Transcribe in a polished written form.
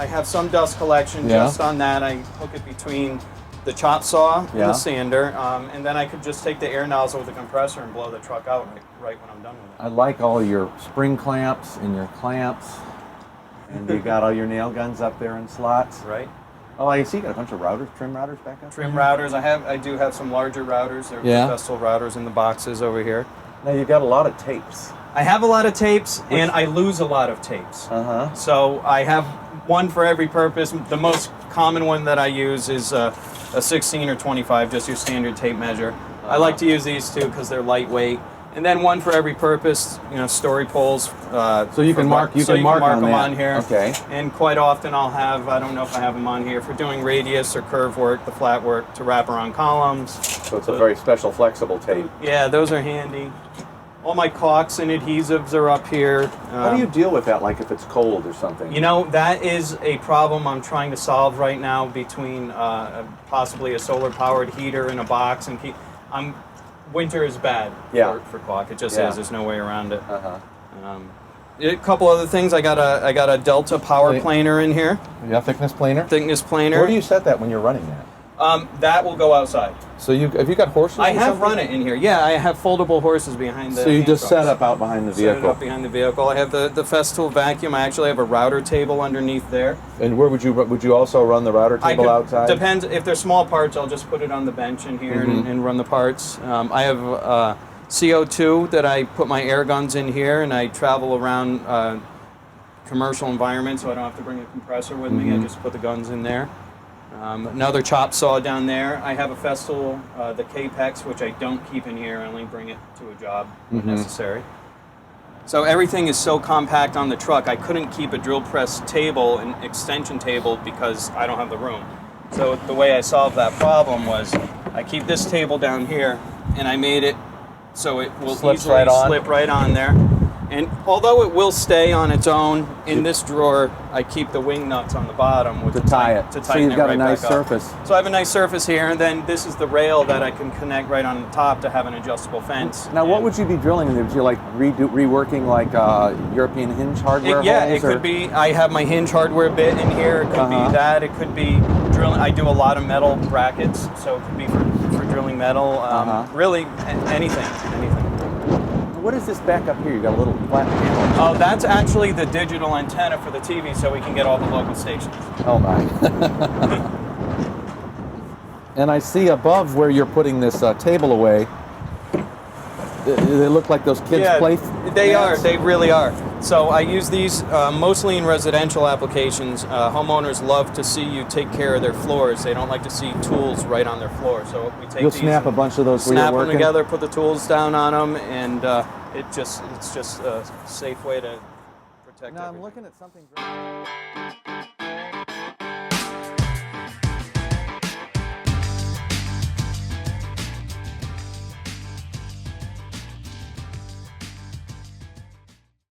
I have some dust collection just on that. I hook it between the chop saw and the sander, and then I could just take the air nozzle with the compressor and blow the truck out right when I'm done with it. I like all your spring clamps and your clamps, and you got all your nail guns up there in slots. Right. Oh, I see you got a bunch of routers, trim routers back up. Trim routers. I do have some larger routers. They're Festool routers in the boxes over here. Now you've got a lot of tapes. I have a lot of tapes, and I lose a lot of tapes. So I have one for every purpose. The most common one that I use is a 16 or 25, just your standard tape measure. I like to use these two because they're lightweight. And then one for every purpose, story poles. So you can mark them on here. Okay. And quite often I'll have, I don't know if I have them on here, for doing radius or curve work, the flat work to wrap around columns. So it's a very special flexible tape. Yeah, those are handy. All my caulks and adhesives are up here. How do you deal with that, like if it's cold or something? That is a problem I'm trying to solve right now between possibly a solar-powered heater in a box and winter is bad for caulk. It just is. There's no way around it. A couple other things. I got a Delta power planer in here. Yeah, thickness planer. Thickness planer. Where do you set that when you're running that? That will go outside. So have you got horses? I have run it in here. Yeah, I have foldable horses behind the. So you just set up out behind the vehicle. Set it up behind the vehicle. I have the Festool vacuum. I actually have a router table underneath there. And where would you also run the router table outside? Depends. If they're small parts, I'll just put it on the bench in here and run the parts. I have CO2 that I put my air guns in here, and I travel around commercial environments, so I don't have to bring a compressor with me. I just put the guns in there. Another chop saw down there. I have a Festool, the Capex, which I don't keep in here. I only bring it to a job when necessary. So everything is so compact on the truck, I couldn't keep a drill press table, an extension table, because I don't have the room. So the way I solved that problem was I keep this table down here, and I made it so it will easily slip right on there. And although it will stay on its own, in this drawer, I keep the wing nuts on the bottom to tie it. To tighten so you've got it right a nice back up. surface. So I have a nice surface here, and then this is the rail that I can connect right on the top to have an adjustable fence. Now, what would you be drilling in there? Would you like reworking like European hinge hardware holes? Yeah, it could be. I have my hinge hardware bit in here. It could be that. It could be drilling. I do a lot of metal brackets, so it could be for drilling metal. Really, anything. What is this back up here? You got a little flat panel. Oh, that's actually the digital antenna for the TV, so we can get all the local stations. Oh my! And I see above where you're putting this table away. They look like those kids' play. They are. They really are. So I use these mostly in residential applications. Homeowners love to see you take care of their floors. They don't like to see tools right on their floor. So we take You'll snap a bunch of those. Snap them together, put the tools down on them, and it's just a safe way to protect. Now I'm looking at something.